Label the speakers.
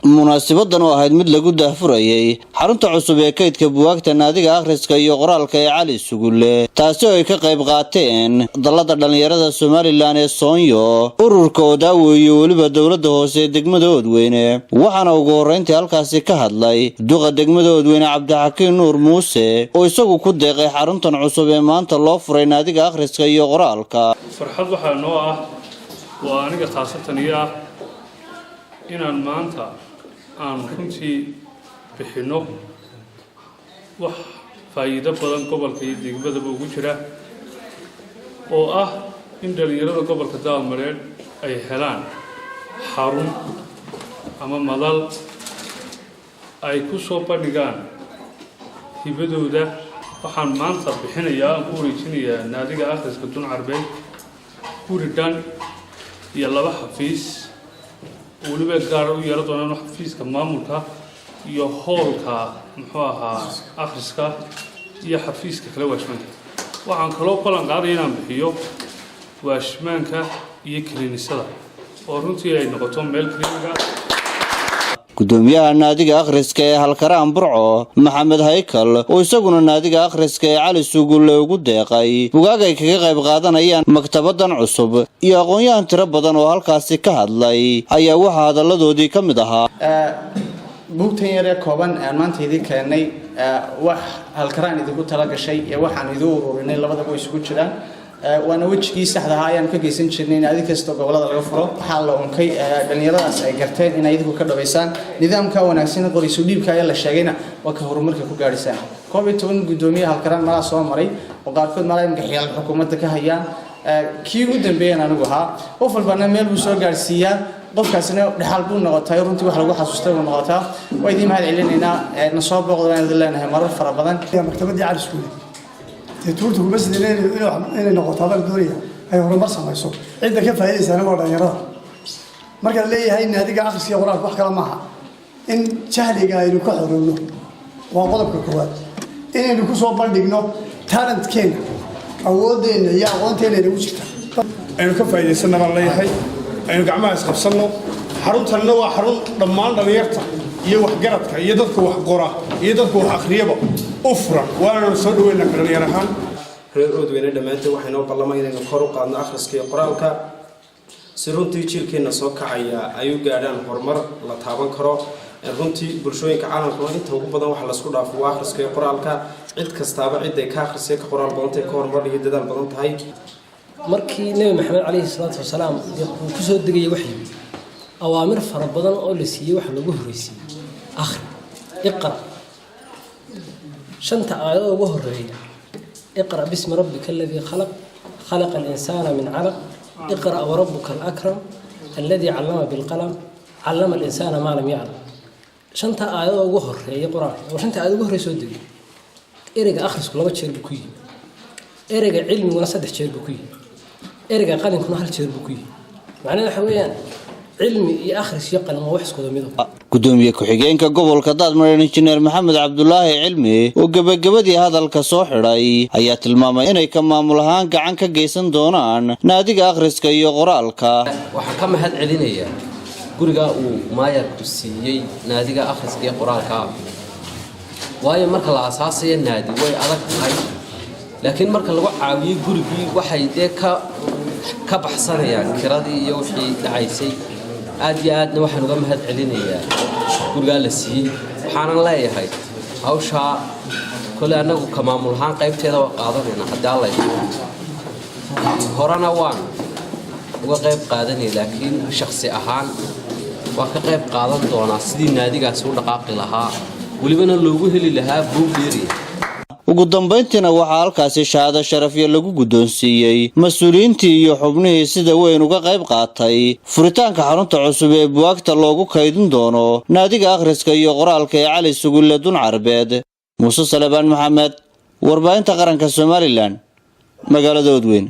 Speaker 1: munaasabadan oo ahayd mid lagu daahfurayay xarunta cusub ee kaydka buugaagta naadiga akhriska iyo qoraalka ee Cali Sugulle taasi oo ay ka qayb qaateen dalada dhalinyarada Soomaaliland ee Soonyo ururka Odaawo iyo waliba dawladda hoose ee degmada Oodweyne waxaana ugu horeyntii halkaasi ka hadlay duqa degmada Oodweyne Cabdixakiin Nuur Muuse oo isagu ku deeqay xaruntan cusub ee maanta loo furay naadiga akhriska iyo qoraalka
Speaker 2: farxad waxa noo ah waa aniga khaasatan inaan maanta aan runtii bixino wax faa'iido badan gobolka iyo degmada ugu jira oo ah in dhalinyarada gobolka Daadmareed ay helaan xarun ama madal ay ku soo bandhigaan hibadooda waxaan maanta bixinayaa ku wareejinayaa naadiga akhriska Dun Carbeed guridan iyo laba xafiis waliba gaar u yeelo doonaan xafiiska maamulka iyo howlka muxuu ahaa akhriska iyo xafiiska kale waashmaanka waxaan kaloo balan qaaday inaan bixiyo waashmaanka iyo kiliinisada oo runtii ay noqoto meel kiliiniga
Speaker 1: gudoomiyaha naadiga akhriska ee halkaraan Burco Maxamed Haykal oo isaguna naadiga akhriska ee Cali Sugulle ugu deeqay buugaag ay kaga qayb qaadanayaan maktabadan cusub iyo aqoon-yahan tiro badan oo halkaasi ka hadlay ayaa waxa hadaladoodii ka mid ahaa
Speaker 3: buugtan yar ee kooban aan maanta idin keenay wax halkaraan idinku tala gashay iyo waxaan idin ururinay labadaba isugu jiraan waana wajigii saxda ah ayaan ka geysan jirnay in adiga kasta gobolada laga furo waxa la unkay dhalinyaradaas ay garteen in ay idinku ka dhaweysaan nidaamka wanaagsan qoriisu dhiibka ay la sheegayna waa ka horumarka ku gaadhisaan 12 gudoomiyaha halkaraan mala soo maray oo qaarkood mala imka xiyal xukuumadda ka hayaan kii ugu dambeeyay anigu ahaa qof walbana meel uu soo gaarsiiyaa qofkaasina dhaxal buu noqotay runtii wax lagu xasuustay uu noqotaa way idin mahad celinaynaa na soo booqdo aan idin leenahay marar fara badan
Speaker 4: maktabadii Cali Sugulle tuurtu kuma sideen inay noqoto bal dooriya ay horumar samayso cid ka faa'iideysan oo dhalinyarada marka leeyahay naadiga akhriska qoraalka wax kala maaha in jahliga aynu ka xorowno waa qodobka koowaad inaynu ku soo bandhigno talentkeena awoodeena iyo aqoonteena ugu jirta
Speaker 5: aynu ka faa'iideysana baan leeyahay aynu gacmaha isqabsano xaruntanna waa xarun dhammaan dhalinyarta iyo waxgaradka iyo dadka wax qora iyo dadka wax akhriyaba ufran waana soo dhaweynaa dhalinyar ahaan
Speaker 6: reer Oodweyne dhamaantii waxaynu ballamay inaynu kor u qaadno akhriska iyo qoraalka si runtii jiilkeena soo kacaya ay u gaadhaan horumar la taaban karo runtii bulshooyinka caalamka inta ugu badan waxa la isku dhaafo waa akhriska iyo qoraalka cid kastaaba cid ay ka akhrisay ka qoraal badan tahay ka horumar iyo dadaal badan tahay
Speaker 7: markii Nabi Maxamed alayhi salaatu wasalaam uu ku soo degay waxyi awaamir fara badan oo la siiyay wax lagu horeysay akhri iqra شنت آيات وهرية اقرأ باسم ربك الذي خلق الإنسان من علق اقرأ وربك الأكرم الذي علم بالقلم علم الإنسان ما لم يعلم شنت آيات وهرية قرآن وشنت آيات وهرية سودي إرجع أخرس كل ما تشير بكوي إرجع علم ونصدق تشير بكوي إرجع قلم كنا هل تشير بكوي معناه حويان علمي يأخرس يقل ما وحس كذا ميدو
Speaker 1: gudoomiye ku-xigeenka gobolka Daadmareed Injineer Maxamed Cabdullaahi Cilmi oo gabagabadii hadalka soo xiray ayaa tilmaamay inay ka maamul ahaan gacan ka geysan doonaan naadiga akhriska iyo qoraalka
Speaker 8: waxa ka mahad celinaya guriga uu maayarku siiyay naadiga akhriska iyo qoraalka waayo marka la asaasay naadi way adag tahay laakiin marka lagu caawiyo gurigii waxay ka baxsanayaan kiradii iyo wixii dhacaysay aad iyo aadna waxaan uga mahad celinayaa guriga la siiyay waxaan leeyahay hawsha kale anagu ka maamul ahaan qaybteeda waa qaadanayna haddii alla horana waan uga qayb qaadanay laakiin shakhsi ahaan waa ka qayb qaadan doonaa sidii naadigaas u dhaqaaqi lahaa walibana loogu heli lahaa buug dheeri
Speaker 1: ugu dambeyntiina waxaa halkaasi shahaado sharafyo lagu guddoonsiiyey mas'uuliyiintii iyo xubnihii sida weyn uga qayb qaatay furitaanka xarunta cusub ee buugaagta loogu kaydin doono naadiga akhriska iyo qoraalka ee Cali Sugulle Dun Carbeed Muuse Salebaan Maxamed warbaahinta qaranka Soomaaliland magaalada Oodweyne